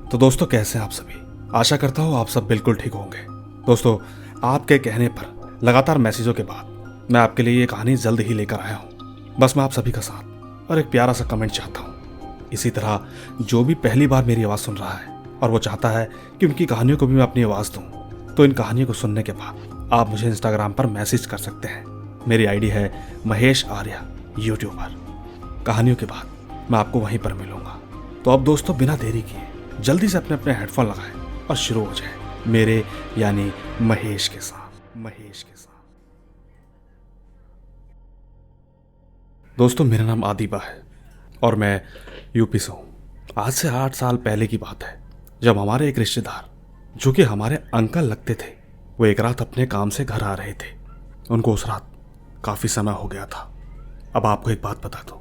तो दोस्तों, कैसे हैं आप सभी? आशा करता हूँ आप सब बिल्कुल ठीक होंगे। दोस्तों, आपके कहने पर लगातार मैसेजों के बाद मैं आपके लिए ये कहानी जल्द ही लेकर आया हूँ। बस मैं आप सभी का साथ और एक प्यारा सा कमेंट चाहता हूँ। इसी तरह जो भी पहली बार मेरी आवाज़ सुन रहा है और वो चाहता है कि उनकी कहानियों को भी मैं अपनी आवाज़ दूँ, तो इन कहानियों को सुनने के बाद आप मुझे इंस्टाग्राम पर मैसेज कर सकते हैं। मेरी आईडी है महेश आर्या यूट्यूबर। कहानियों के बाद मैं आपको वहीं पर मिलूंगा। तो अब दोस्तों, बिना देरी किए जल्दी से अपने अपने हेडफोन लगाएं और शुरू हो जाए मेरे यानी महेश के साथ। दोस्तों, मेरा नाम आदिबा है और मैं यूपी से हूँ। आज से 8 साल पहले की बात है, जब हमारे एक रिश्तेदार, जो कि हमारे अंकल लगते थे, वो एक रात अपने काम से घर आ रहे थे। उनको उस रात काफ़ी समय हो गया था। अब आपको एक बात बता दूं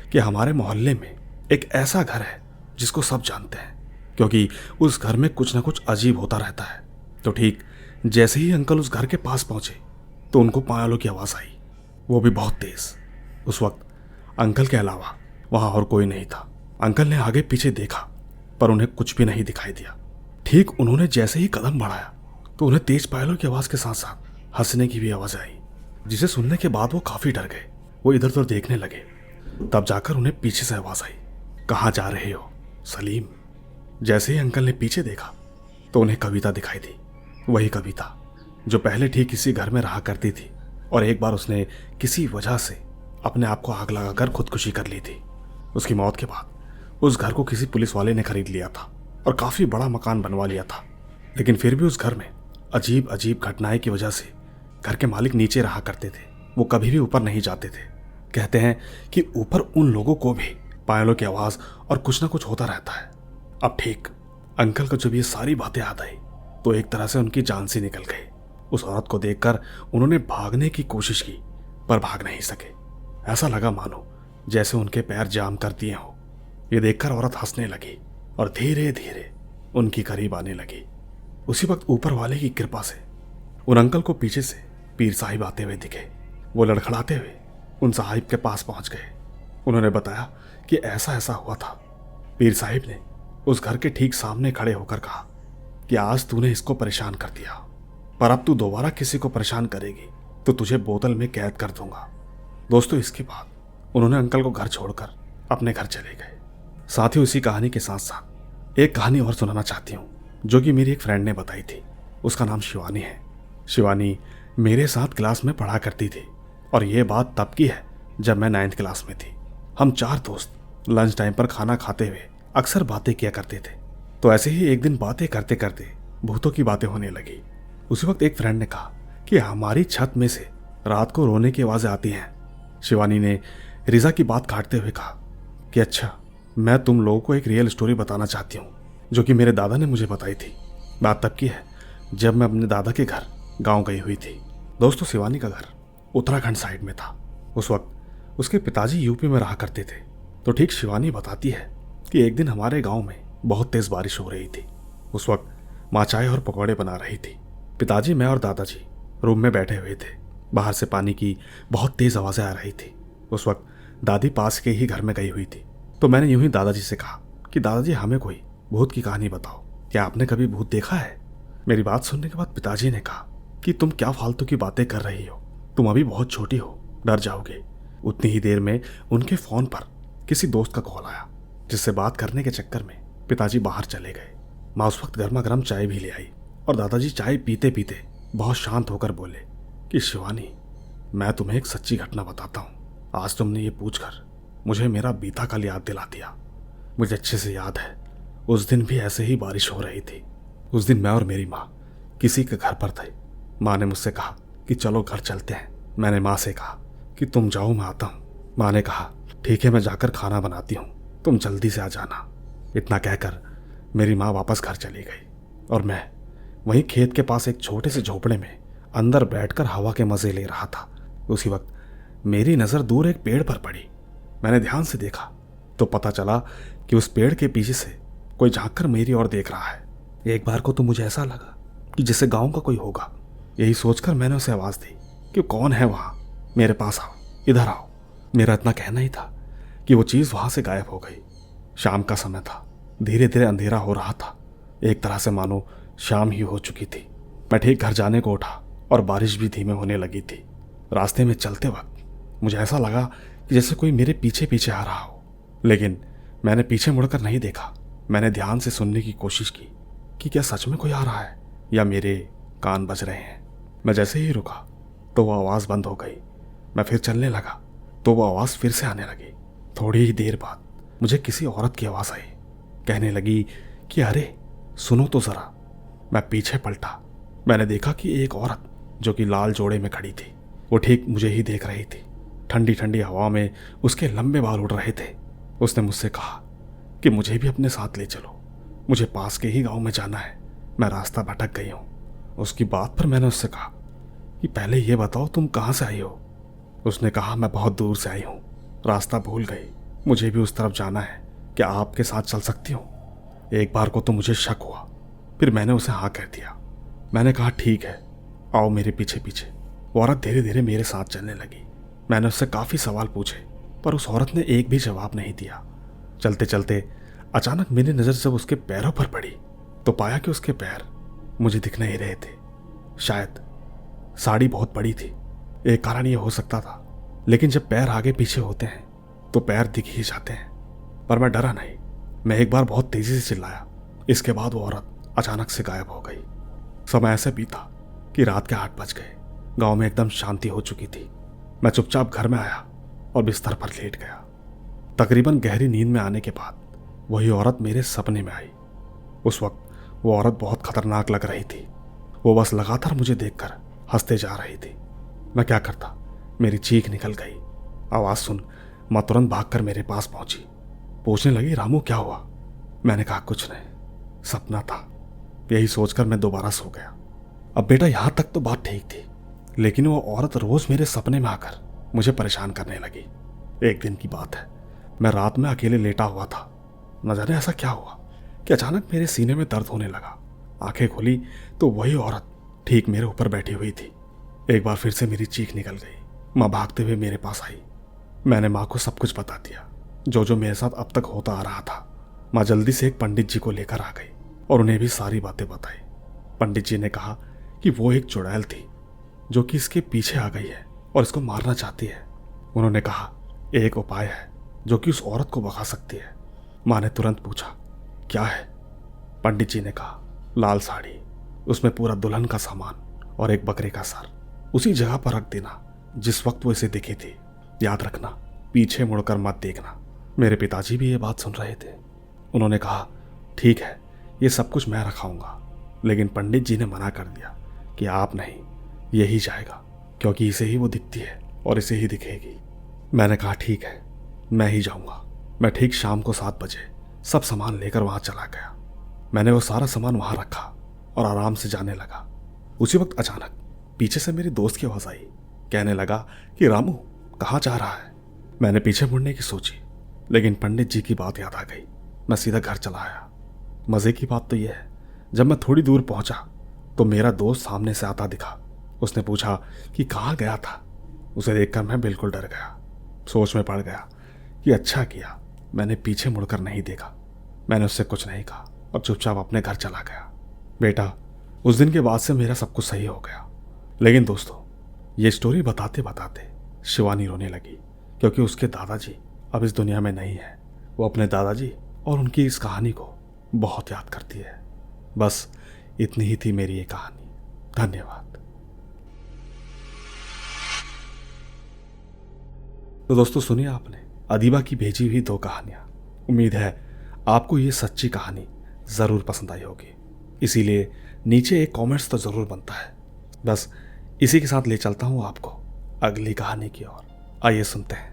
कि हमारे मोहल्ले में एक ऐसा घर है जिसको सब जानते हैं, क्योंकि उस घर में कुछ ना कुछ अजीब होता रहता है। तो ठीक जैसे ही अंकल उस घर के पास पहुंचे तो उनको पायलों की आवाज़ आई, वो भी बहुत तेज। उस वक्त अंकल के अलावा वहां और कोई नहीं था। अंकल ने आगे पीछे देखा पर उन्हें कुछ भी नहीं दिखाई दिया। ठीक उन्होंने जैसे ही कदम बढ़ाया तो उन्हें तेज पायलों की आवाज़ के साथ साथ हंसने की भी आवाज़ आई, जिसे सुनने के बाद वो काफ़ी डर गए। वो इधर उधर देखने लगे। तब जाकर उन्हें पीछे से आवाज़ आई, कहाँ जा रहे हो सलीम? जैसे ही अंकल ने पीछे देखा तो उन्हें कविता दिखाई दी। वही कविता जो पहले ठीक इसी घर में रहा करती थी और एक बार उसने किसी वजह से अपने आप को आग लगाकर खुदकुशी कर ली थी। उसकी मौत के बाद उस घर को किसी पुलिस वाले ने खरीद लिया था और काफ़ी बड़ा मकान बनवा लिया था। लेकिन फिर भी उस घर में अजीब अजीब घटनाएं की वजह से घर के मालिक नीचे रहा करते थे। वो कभी भी ऊपर नहीं जाते थे। कहते हैं कि ऊपर उन लोगों को भी पायलों की आवाज़ और कुछ ना कुछ होता रहता है। अब ठीक अंकल को जब ये सारी बातें याद आई तो एक तरह से उनकी जान सी निकल गई। उस औरत को देखकर उन्होंने भागने की कोशिश की पर भाग नहीं सके। ऐसा लगा मानो जैसे उनके पैर जाम कर दिए हों। ये देखकर औरत हंसने लगी और धीरे धीरे उनकी करीब आने लगी। उसी वक्त ऊपर वाले की कृपा से उन अंकल को पीछे से पीर साहिब आते हुए दिखे। वो लड़खड़ाते हुए उन साहिब के पास पहुंच गए। उन्होंने बताया कि ऐसा ऐसा हुआ था। पीर साहिब ने उस घर के ठीक सामने खड़े होकर कहा कि आज तूने इसको परेशान कर दिया, पर अब तू दोबारा किसी को परेशान करेगी तो तुझे बोतल में कैद कर दूंगा। दोस्तों, इसके बाद उन्होंने अंकल को घर छोड़कर अपने घर चले गए। साथ ही उसी कहानी के साथ साथ एक कहानी और सुनाना चाहती हूँ, जो कि मेरी एक फ्रेंड ने बताई थी। उसका नाम शिवानी है। शिवानी मेरे साथ क्लास में पढ़ा करती थी और ये बात तब की है जब मैं 9th क्लास में थी। हम 4 दोस्त लंच टाइम पर खाना खाते हुए अक्सर बातें किया करते थे। तो ऐसे ही एक दिन बातें करते करते भूतों की बातें होने लगी। उसी वक्त एक फ्रेंड ने कहा कि हमारी छत में से रात को रोने की आवाज़ें आती हैं। शिवानी ने रिजा की बात काटते हुए कहा कि अच्छा, मैं तुम लोगों को एक रियल स्टोरी बताना चाहती हूँ, जो कि मेरे दादा ने मुझे बताई थी। बात तब की है जब मैं अपने दादा के घर गाँव गई हुई थी। दोस्तों, शिवानी का घर उत्तराखंड साइड में था। उस वक्त उसके पिताजी यूपी में रहा करते थे। तो ठीक शिवानी बताती है कि एक दिन हमारे गांव में बहुत तेज बारिश हो रही थी। उस वक्त माँ चाय और पकौड़े बना रही थी। पिताजी, मैं और दादाजी रूम में बैठे हुए थे। बाहर से पानी की बहुत तेज आवाज़ें आ रही थी। उस वक्त दादी पास के ही घर में गई हुई थी। तो मैंने यूं ही दादाजी से कहा कि दादाजी, हमें कोई भूत की कहानी बताओ। क्या आपने कभी भूत देखा है? मेरी बात सुनने के बाद पिताजी ने कहा कि तुम क्या फालतू की बातें कर रही हो, तुम अभी बहुत छोटी हो, डर जाओगे। उतनी ही देर में उनके फ़ोन पर किसी दोस्त का कॉल आया, जिससे बात करने के चक्कर में पिताजी बाहर चले गए। माँ उस वक्त गर्मा गर्म चाय भी ले आई और दादाजी चाय पीते पीते बहुत शांत होकर बोले कि शिवानी, मैं तुम्हें एक सच्ची घटना बताता हूँ। आज तुमने ये पूछकर मुझे मेरा बीता कल याद दिला दिया। मुझे अच्छे से याद है, उस दिन भी ऐसे ही बारिश हो रही थी। उस दिन मैं और मेरी माँ किसी के घर पर थे। माँ ने मुझसे कहा कि चलो घर चलते हैं। मैंने माँ से कहा कि तुम जाओ, मैं आता हूँ। माँ ने कहा ठीक है, मैं जाकर खाना बनाती हूँ, तुम जल्दी से आ जाना। इतना कहकर मेरी माँ वापस घर चली गई और मैं वहीं खेत के पास एक छोटे से झोपड़े में अंदर बैठकर हवा के मज़े ले रहा था। उसी वक्त मेरी नज़र दूर एक पेड़ पर पड़ी। मैंने ध्यान से देखा तो पता चला कि उस पेड़ के पीछे से कोई झांककर मेरी ओर देख रहा है। एक बार को तो मुझे ऐसा लगा कि जैसे गाँव का कोई होगा। यही सोचकर मैंने उसे आवाज़ दी कि कौन है वहाँ, मेरे पास आओ, इधर आओ। मेरा इतना कहना ही था कि वो चीज़ वहाँ से गायब हो गई। शाम का समय था धीरे धीरे अंधेरा हो रहा था। एक तरह से मानो शाम ही हो चुकी थी। मैं ठीक घर जाने को उठा और बारिश भी धीमे होने लगी थी। रास्ते में चलते वक्त मुझे ऐसा लगा कि जैसे कोई मेरे पीछे पीछे आ रहा हो, लेकिन मैंने पीछे मुड़कर नहीं देखा। मैंने ध्यान से सुनने की कोशिश की कि क्या सच में कोई आ रहा है या मेरे कान बज रहे हैं। मैं जैसे ही रुका तो वो आवाज़ बंद हो गई। मैं फिर चलने लगा तो वो आवाज़ फिर से आने लगी। थोड़ी ही देर बाद मुझे किसी औरत की आवाज़ आई। कहने लगी कि अरे सुनो तो ज़रा। मैं पीछे पलटा। मैंने देखा कि एक औरत जो कि लाल जोड़े में खड़ी थी, वो ठीक मुझे ही देख रही थी। ठंडी ठंडी हवा में उसके लंबे बाल उड़ रहे थे। उसने मुझसे कहा कि मुझे भी अपने साथ ले चलो, मुझे पास के ही गांव में जाना है, मैं रास्ता भटक गई हूँ। उसकी बात पर मैंने उससे कहा कि पहले ये बताओ तुम कहाँ से आई हो। उसने कहा मैं बहुत दूर से आई हूँ, रास्ता भूल गई, मुझे भी उस तरफ जाना है, क्या आपके साथ चल सकती हूँ। एक बार को तो मुझे शक हुआ, फिर मैंने उसे हाँ कह दिया। मैंने कहा ठीक है, आओ मेरे पीछे पीछे। वो औरत धीरे धीरे मेरे साथ चलने लगी। मैंने उससे काफ़ी सवाल पूछे पर उस औरत ने एक भी जवाब नहीं दिया। चलते चलते अचानक मेरी नज़र जब उसके पैरों पर पड़ी तो पाया कि उसके पैर मुझे दिख नहीं रहे थे। शायद साड़ी बहुत बड़ी थी, एक कारण ये हो सकता था। लेकिन जब पैर आगे पीछे होते हैं तो पैर दिख ही जाते हैं। पर मैं डरा नहीं। मैं एक बार बहुत तेजी से चिल्लाया। इसके बाद वो औरत अचानक से गायब हो गई। समय ऐसे बीता कि रात के 8 बज गए। गांव में एकदम शांति हो चुकी थी। मैं चुपचाप घर में आया और बिस्तर पर लेट गया। तकरीबन गहरी नींद में आने के बाद वही औरत मेरे सपने में आई। उस वक्त वो औरत बहुत खतरनाक लग रही थी। वो बस लगातार मुझे देखकर हंसते जा रही थी। मैं क्या करता, मेरी चीख निकल गई। आवाज़ सुन माँ तुरंत भागकर मेरे पास पहुंची। पूछने लगी रामू क्या हुआ। मैंने कहा कुछ नहीं, सपना था। यही सोचकर मैं दोबारा सो गया। अब बेटा यहाँ तक तो बात ठीक थी, लेकिन वो औरत रोज मेरे सपने में आकर मुझे परेशान करने लगी। एक दिन की बात है, मैं रात में अकेले लेटा हुआ था। न जाने ऐसा क्या हुआ कि अचानक मेरे सीने में दर्द होने लगा। आंखें खोली तो वही औरत ठीक मेरे ऊपर बैठी हुई थी। एक बार फिर से मेरी चीख निकल गई। माँ भागते हुए मेरे पास आई। मैंने माँ को सब कुछ बता दिया, जो मेरे साथ अब तक होता आ रहा था। माँ जल्दी से एक पंडित जी को लेकर आ गई और उन्हें भी सारी बातें बताई। पंडित जी ने कहा कि वो एक चुड़ैल थी जो कि इसके पीछे आ गई है और इसको मारना चाहती है। उन्होंने कहा एक उपाय है जो कि उस औरत को भगा सकती है। माँ ने तुरंत पूछा क्या है। पंडित जी ने कहा लाल साड़ी, उसमें पूरा दुल्हन का सामान और एक बकरे का सर उसी जगह पर रख देना जिस वक्त वो इसे दिखी थी। याद रखना, पीछे मुड़कर मत देखना। मेरे पिताजी भी ये बात सुन रहे थे। उन्होंने कहा ठीक है, ये सब कुछ मैं रखाऊंगा। लेकिन पंडित जी ने मना कर दिया कि आप नहीं, यही जाएगा, क्योंकि इसे ही वो दिखती है और इसे ही दिखेगी। मैंने कहा ठीक है, मैं ही जाऊंगा। मैं ठीक शाम को 7 बजे सब सामान लेकर वहां चला गया। मैंने वो सारा सामान वहां रखा और आराम से जाने लगा। उसी वक्त अचानक पीछे से मेरी दोस्त की आवाज आई। कहने लगा कि रामू कहाँ जा रहा है। मैंने पीछे मुड़ने की सोची, लेकिन पंडित जी की बात याद आ गई। मैं सीधा घर चला आया। मजे की बात तो यह है, जब मैं थोड़ी दूर पहुंचा तो मेरा दोस्त सामने से आता दिखा। उसने पूछा कि कहाँ गया था। उसे देखकर मैं बिल्कुल डर गया। सोच में पड़ गया कि अच्छा किया मैंने पीछे मुड़कर नहीं देखा। मैंने उससे कुछ नहीं कहा और चुपचाप अपने घर चला गया। बेटा, उस दिन के बाद से मेरा सब कुछ सही हो गया। लेकिन दोस्तों, ये स्टोरी बताते बताते शिवानी रोने लगी, क्योंकि उसके दादाजी अब इस दुनिया में नहीं है। वो अपने दादाजी और उनकी इस कहानी को बहुत याद करती है। बस इतनी ही थी मेरी ये कहानी। धन्यवाद। तो दोस्तों, सुनिए आपने अदीबा की भेजी हुई 2 कहानियां। उम्मीद है आपको ये सच्ची कहानी ज़रूर पसंद आई होगी। इसीलिए नीचे एक कमेंट्स तो ज़रूर बनता है। बस इसी के साथ ले चलता हूं आपको अगली कहानी की ओर। आइए सुनते हैं।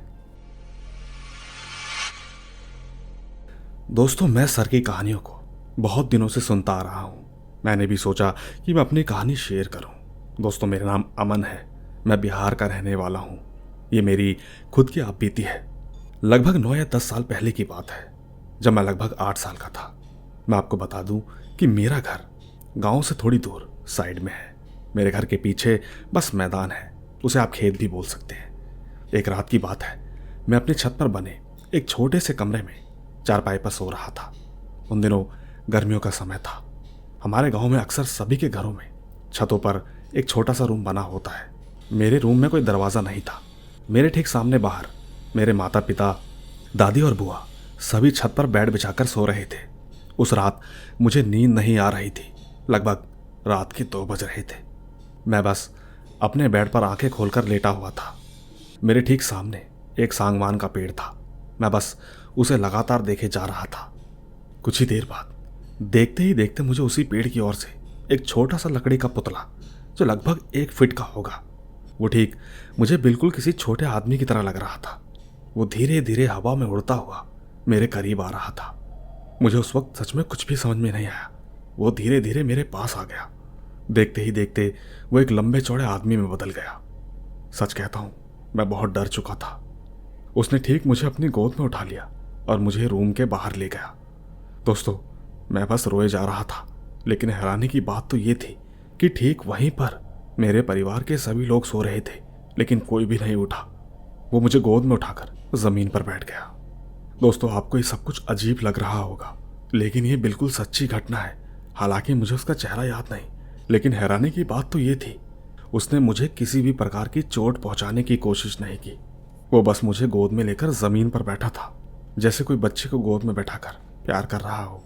दोस्तों, मैं सर की कहानियों को बहुत दिनों से सुनता आ रहा हूं। मैंने भी सोचा कि मैं अपनी कहानी शेयर करूं। दोस्तों, मेरा नाम अमन है। मैं बिहार का रहने वाला हूं। ये मेरी खुद की आपबीती है। लगभग 9 या 10 साल पहले की बात है, जब मैं लगभग 8 साल का था। मैं आपको बता दूं कि मेरा घर गांव से थोड़ी दूर साइड में है। मेरे घर के पीछे बस मैदान है, उसे आप खेत भी बोल सकते हैं। एक रात की बात है, मैं अपनी छत पर बने एक छोटे से कमरे में चारपाई पर सो रहा था। उन दिनों गर्मियों का समय था। हमारे गांव में अक्सर सभी के घरों में छतों पर एक छोटा सा रूम बना होता है। मेरे रूम में कोई दरवाज़ा नहीं था। मेरे ठीक सामने बाहर मेरे माता पिता, दादी और बुआ सभी छत पर बेड बिछाकर सो रहे थे। उस रात मुझे नींद नहीं आ रही थी। लगभग रात के 2 बज रहे थे। मैं बस अपने बेड पर आंखें खोलकर लेटा हुआ था। मेरे ठीक सामने एक सागवान का पेड़ था। मैं बस उसे लगातार देखे जा रहा था। कुछ ही देर बाद देखते ही देखते मुझे उसी पेड़ की ओर से एक छोटा सा लकड़ी का पुतला जो लगभग 1 फीट का होगा, वो ठीक मुझे बिल्कुल किसी छोटे आदमी की तरह लग रहा था। वो धीरे धीरे हवा में उड़ता हुआ मेरे करीब आ रहा था। मुझे उस वक्त सच में कुछ भी समझ में नहीं आया। वो धीरे धीरे मेरे पास आ गया। देखते ही देखते वो एक लंबे चौड़े आदमी में बदल गया। सच कहता हूँ, मैं बहुत डर चुका था। उसने ठीक मुझे अपनी गोद में उठा लिया और मुझे रूम के बाहर ले गया। दोस्तों, मैं बस रोए जा रहा था, लेकिन हैरानी की बात तो ये थी कि ठीक वहीं पर मेरे परिवार के सभी लोग सो रहे थे, लेकिन कोई भी नहीं उठा। वो मुझे गोद में उठाकर जमीन पर बैठ गया। दोस्तों, आपको ये सब कुछ अजीब लग रहा होगा, लेकिन ये बिल्कुल सच्ची घटना है। हालांकि मुझे उसका चेहरा याद नहीं, लेकिन हैरानी की बात तो ये थी, उसने मुझे किसी भी प्रकार की चोट पहुंचाने की कोशिश नहीं की। वो बस मुझे गोद में लेकर जमीन पर बैठा था, जैसे कोई बच्चे को गोद में बैठाकर प्यार कर रहा हो।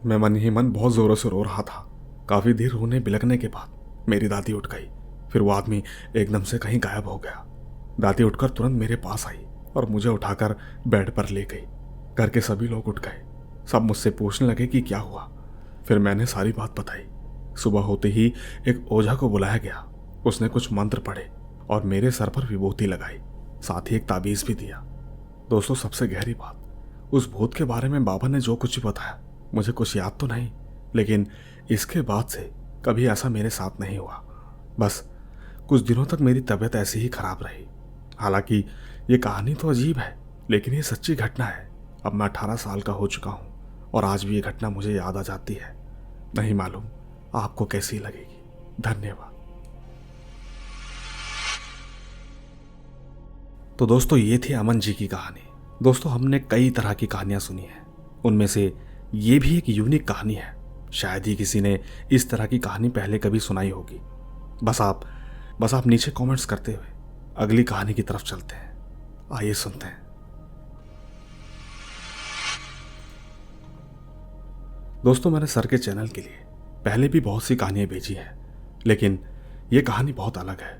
मैं मन ही मन बहुत जोरों से रो रहा था। काफी देर रोने बिलखने के बाद मेरी दादी उठ गई। फिर वो आदमी एकदम से कहीं गायब हो गया। दादी उठकर तुरंत मेरे पास आई और मुझे उठाकर बेड पर ले गई। घर के सभी लोग उठ गए। सब मुझसे पूछने लगे कि क्या हुआ। फिर मैंने सारी बात बताई। सुबह होते ही एक ओझा को बुलाया गया। उसने कुछ मंत्र पढ़े और मेरे सर पर विभूति लगाई, साथ ही एक ताबीज भी दिया। दोस्तों, सबसे गहरी बात, उस भूत के बारे में बाबा ने जो कुछ भी बताया मुझे कुछ याद तो नहीं, लेकिन इसके बाद से कभी ऐसा मेरे साथ नहीं हुआ। बस कुछ दिनों तक मेरी तबीयत ऐसी ही खराब रही। हालांकि ये कहानी तो अजीब है, लेकिन ये सच्ची घटना है। अब मैं 18 साल का हो चुका हूँ और आज भी ये घटना मुझे याद आ जाती है। नहीं मालूम आपको कैसी लगेगी। धन्यवाद। तो दोस्तों, ये थी अमन जी की कहानी। दोस्तों, हमने कई तरह की कहानियां सुनी हैं, उनमें से ये भी एक यूनिक कहानी है। शायद ही किसी ने इस तरह की कहानी पहले कभी सुनाई होगी। बस आप नीचे कमेंट्स करते हुए अगली कहानी की तरफ चलते हैं। आइए सुनते हैं। दोस्तों, मैंने सर के चैनल के लिए पहले भी बहुत सी कहानियां भेजी हैं, लेकिन यह कहानी बहुत अलग है।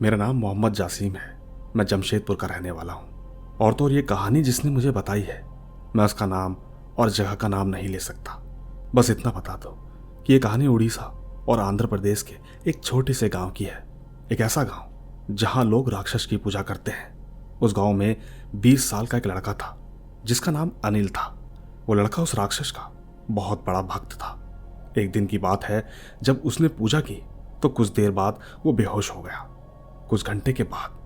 मेरा नाम मोहम्मद जासिम है। मैं जमशेदपुर का रहने वाला हूँ। और तो ये कहानी जिसने मुझे बताई है, मैं उसका नाम और जगह का नाम नहीं ले सकता। बस इतना बता दो कि यह कहानी उड़ीसा और आंध्र प्रदेश के एक छोटे से गांव की है। एक ऐसा गांव जहां लोग राक्षस की पूजा करते हैं। उस गांव में 20 साल का एक लड़का था जिसका नाम अनिल था। वो लड़का उस राक्षस का बहुत बड़ा भक्त था। एक दिन की बात है, जब उसने पूजा की तो कुछ देर बाद वो बेहोश हो गया। कुछ घंटे के बाद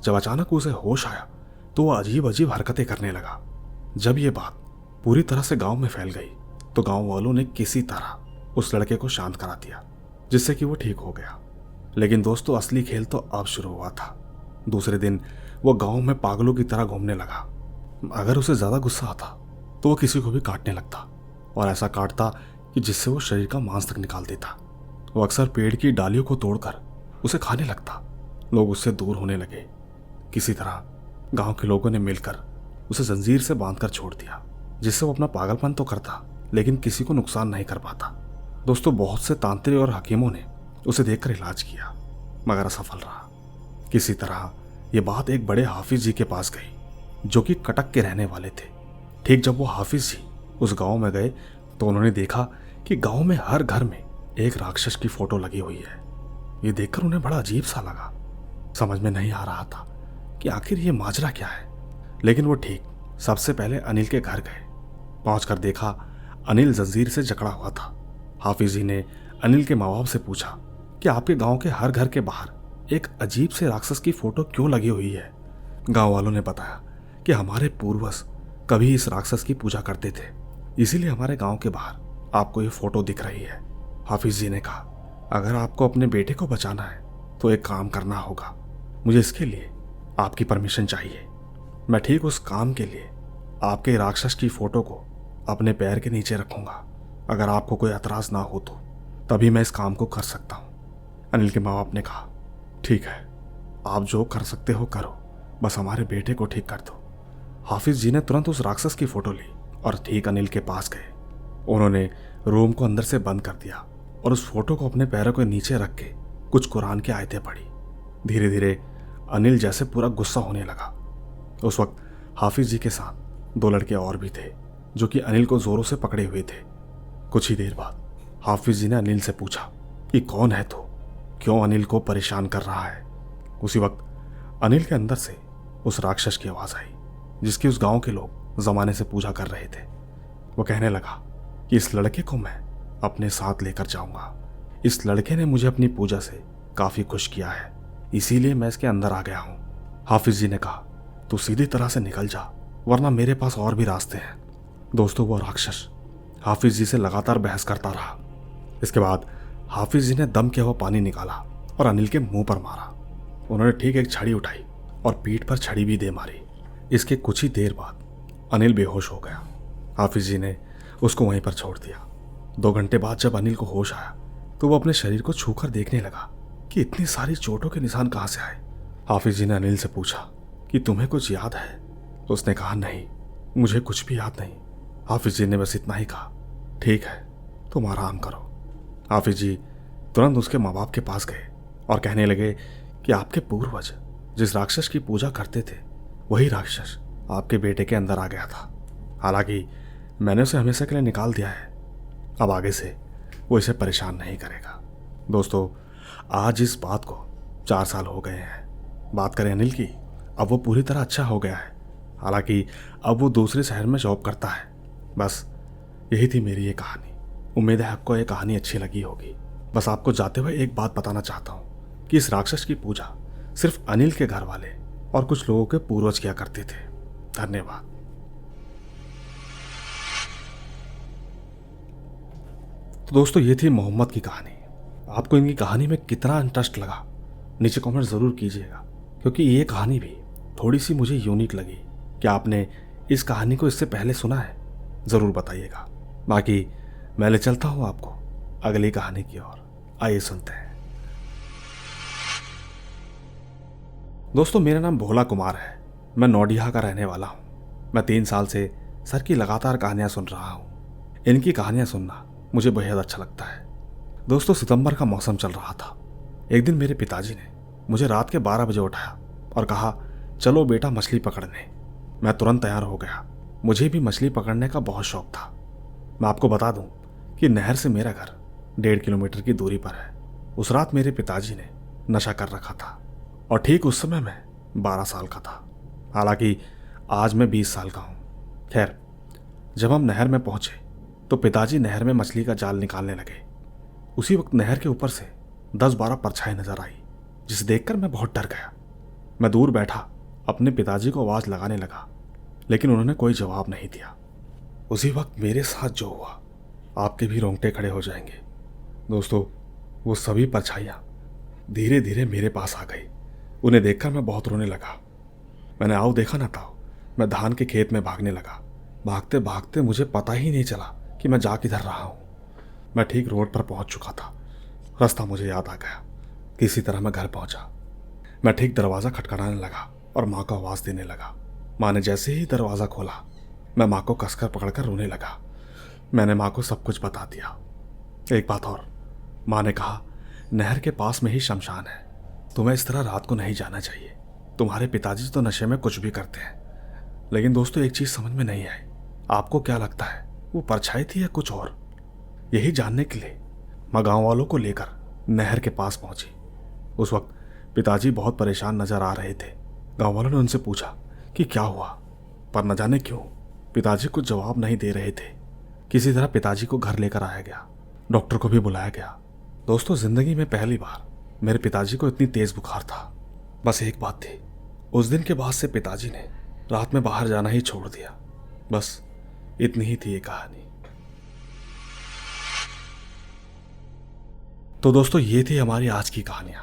जब अचानक उसे होश आया तो वो अजीब अजीब हरकतें करने लगा। जब ये बात पूरी तरह से गांव में फैल गई तो गांव वालों ने किसी तरह उस लड़के को शांत करा दिया, जिससे कि वो ठीक हो गया। लेकिन दोस्तों, असली खेल तो अब शुरू हुआ था। दूसरे दिन वो गांव में पागलों की तरह घूमने लगा। अगर उसे ज्यादा गुस्सा आता तो वो किसी को भी काटने लगता, और ऐसा काटता कि जिससे वो शरीर का मांस तक निकाल देता। वो अक्सर पेड़ की डालियों को तोड़कर उसे खाने लगता। लोग उससे दूर होने लगे। किसी तरह गांव के लोगों ने मिलकर उसे जंजीर से बांधकर छोड़ दिया, जिससे वो अपना पागलपन तो करता लेकिन किसी को नुकसान नहीं कर पाता। दोस्तों, बहुत से तांत्रिक और हकीमों ने उसे देखकर इलाज किया, मगर असफल रहा। किसी तरह ये बात एक बड़े हाफिज जी के पास गई, जो कि कटक के रहने वाले थे। ठीक जब वो हाफिज जी उस गांव में गए तो उन्होंने देखा कि गांव में हर घर में एक राक्षस की फोटो लगी हुई है। ये देखकर उन्हें बड़ा अजीब सा लगा। समझ में नहीं आ रहा था कि आखिर ये माजरा क्या है। लेकिन वो ठीक सबसे पहले अनिल के घर गए। पहुंचकर देखा अनिल जंजीर से जकड़ा हुआ था। हाफिज जी ने अनिल के माँ बाप से पूछा कि आपके गांव के हर घर के बाहर एक अजीब से राक्षस की फोटो क्यों लगी हुई है। गांव वालों ने बताया कि हमारे पूर्वज कभी इस राक्षस की पूजा करते थे, इसीलिए हमारे गांव के बाहर आपको ये फोटो दिख रही है। हाफिज जी ने कहा, अगर आपको अपने बेटे को बचाना है तो एक काम करना होगा। मुझे इसके लिए आपकी परमिशन चाहिए। मैं ठीक उस काम के लिए आपके राक्षस की फोटो को अपने पैर के नीचे रखूंगा। अगर आपको कोई एतराज़ ना हो तो तभी मैं इस काम को कर सकता हूँ। अनिल के माँ बाप ने कहा, ठीक है, आप जो कर सकते हो करो, बस हमारे बेटे को ठीक कर दो। हाफिज जी ने तुरंत उस राक्षस की फोटो ली और ठीक अनिल के पास गए। उन्होंने रूम को अंदर से बंद कर दिया और उस फोटो को अपने पैरों के नीचे रख के कुछ कुरान की आयतें पढ़ी। धीरे धीरे अनिल जैसे पूरा गुस्सा होने लगा। उस वक्त हाफिज जी के साथ 2 लड़के और भी थे जो कि अनिल को जोरों से पकड़े हुए थे। कुछ ही देर बाद हाफिज जी ने अनिल से पूछा कि कौन है तू, क्यों अनिल को परेशान कर रहा है। उसी वक्त अनिल के अंदर से उस राक्षस की आवाज आई जिसकी उस गांव के लोग जमाने से पूजा कर रहे थे। वो कहने लगा कि इस लड़के को मैं अपने साथ लेकर जाऊंगा। इस लड़के ने मुझे अपनी पूजा से काफी खुश किया है, इसीलिए मैं इसके अंदर आ गया हूं। हाफिज जी ने कहा, तू सीधी तरह से निकल जा, वरना मेरे पास और भी रास्ते हैं। दोस्तों, वो राक्षस हाफिज जी से लगातार बहस करता रहा। इसके बाद हाफिज जी ने दम किया हुआ पानी निकाला और अनिल के मुंह पर मारा। उन्होंने ठीक एक छड़ी उठाई और पीठ पर छड़ी भी दे मारी। इसके कुछ ही देर बाद अनिल बेहोश हो गया। हाफिज जी ने उसको वहीं पर छोड़ दिया। 2 घंटे बाद जब अनिल को होश आया तो वो अपने शरीर को छूकर देखने लगा कि इतनी सारी चोटों के निशान कहाँ से आए। हाफिज जी ने अनिल से पूछा कि तुम्हें कुछ याद है? उसने कहा, नहीं, मुझे कुछ भी याद नहीं। हाफिज जी ने बस इतना ही कहा, ठीक है, तुम आराम करो। हाफिज जी तुरंत उसके माँ बाप के पास गए और कहने लगे कि आपके पूर्वज जिस राक्षस की पूजा करते थे वही राक्षस आपके बेटे के अंदर आ गया था। हालांकि मैंने उसे हमेशा के लिए निकाल दिया है। अब आगे से वो इसे परेशान नहीं करेगा। दोस्तों, आज इस बात को 4 साल हो गए हैं। बात करें अनिल की, अब वो पूरी तरह अच्छा हो गया है। हालांकि अब वो दूसरे शहर में जॉब करता है। बस यही थी मेरी ये कहानी। उम्मीद है आपको ये कहानी अच्छी लगी होगी। बस आपको जाते हुए एक बात बताना चाहता हूँ कि इस राक्षस की पूजा सिर्फ अनिल के घर वाले और कुछ लोगों के पूर्वज किया करते थे। धन्यवाद। तो दोस्तों, ये थी मोहम्मद की कहानी। आपको इनकी कहानी में कितना इंटरेस्ट लगा नीचे कमेंट ज़रूर कीजिएगा, क्योंकि ये कहानी भी थोड़ी सी मुझे यूनिक लगी। क्या आपने इस कहानी को इससे पहले सुना है? ज़रूर बताइएगा। बाकी मैं ले चलता हूँ आपको अगली कहानी की ओर। आइए सुनते हैं। दोस्तों, मेरा नाम भोला कुमार है। मैं नौडिया का रहने वाला हूँ। मैं 3 साल से सर की लगातार कहानियाँ सुन रहा हूँ। इनकी कहानियाँ सुनना मुझे बेहद अच्छा लगता है। दोस्तों, सितंबर का मौसम चल रहा था। एक दिन मेरे पिताजी ने मुझे रात के 12 बजे उठाया और कहा, चलो बेटा मछली पकड़ने। मैं तुरंत तैयार हो गया। मुझे भी मछली पकड़ने का बहुत शौक था। मैं आपको बता दूं कि नहर से मेरा घर 1.5 किलोमीटर की दूरी पर है। उस रात मेरे पिताजी ने नशा कर रखा था और ठीक उस समय मैं 12 साल का था। हालांकि आज मैं 20 साल का हूँ। खैर, जब हम नहर में पहुंचे तो पिताजी नहर में मछली का जाल निकालने लगे। उसी वक्त नहर के ऊपर से 10-12 परछाई नजर आई, जिसे देखकर मैं बहुत डर गया। मैं दूर बैठा अपने पिताजी को आवाज लगाने लगा, लेकिन उन्होंने कोई जवाब नहीं दिया। उसी वक्त मेरे साथ जो हुआ, आपके भी रोंगटे खड़े हो जाएंगे। दोस्तों, वो सभी परछाइयाँ धीरे धीरे मेरे पास आ गई। उन्हें देखकर मैं बहुत रोने लगा। मैंने आओ देखा ना था, मैं धान के खेत में भागने लगा। भागते भागते मुझे पता ही नहीं चला कि मैं जा किधर रहा हूँ। मैं ठीक रोड पर पहुँच चुका था। रास्ता मुझे याद आ गया। किसी तरह मैं घर पहुँचा। मैं ठीक दरवाज़ा खटखटाने लगा और माँ को आवाज़ देने लगा। माँ ने जैसे ही दरवाज़ा खोला, मैं माँ को कसकर पकड़कर रोने लगा। मैंने माँ को सब कुछ बता दिया। एक बात और, माँ ने कहा, नहर के पास में ही शमशान है, तुम्हें इस तरह रात को नहीं जाना चाहिए। तुम्हारे पिताजी तो नशे में कुछ भी करते हैं। लेकिन दोस्तों, एक चीज़ समझ में नहीं आई। आपको क्या लगता है, वो परछाई थी या कुछ और? यही जानने के लिए मैं गाँव वालों को लेकर नहर के पास पहुंची। उस वक्त पिताजी बहुत परेशान नजर आ रहे थे। गाँव वालों ने उनसे पूछा कि क्या हुआ, पर न जाने क्यों पिताजी कुछ जवाब नहीं दे रहे थे। किसी तरह पिताजी को घर लेकर आया गया। डॉक्टर को भी बुलाया गया। दोस्तों, जिंदगी में पहली बार मेरे पिताजी को इतनी तेज बुखार था। बस एक बात थी, उस दिन के बाद से पिताजी ने रात में बाहर जाना ही छोड़ दिया। बस इतनी ही थी ये कहानी। तो दोस्तों, ये थी हमारी आज की कहानियां।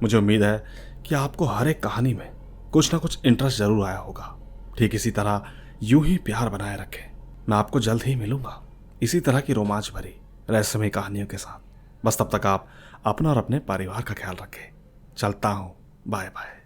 मुझे उम्मीद है कि आपको हर एक कहानी में कुछ ना कुछ इंटरेस्ट जरूर आया होगा। ठीक इसी तरह यूं ही प्यार बनाए रखें मैं आपको जल्द ही मिलूंगा इसी तरह की रोमांच भरी रहस्यमय कहानियों के साथ। बस तब तक आप अपना और अपने परिवार का ख्याल रखें। चलता हूँ, बाय बाय।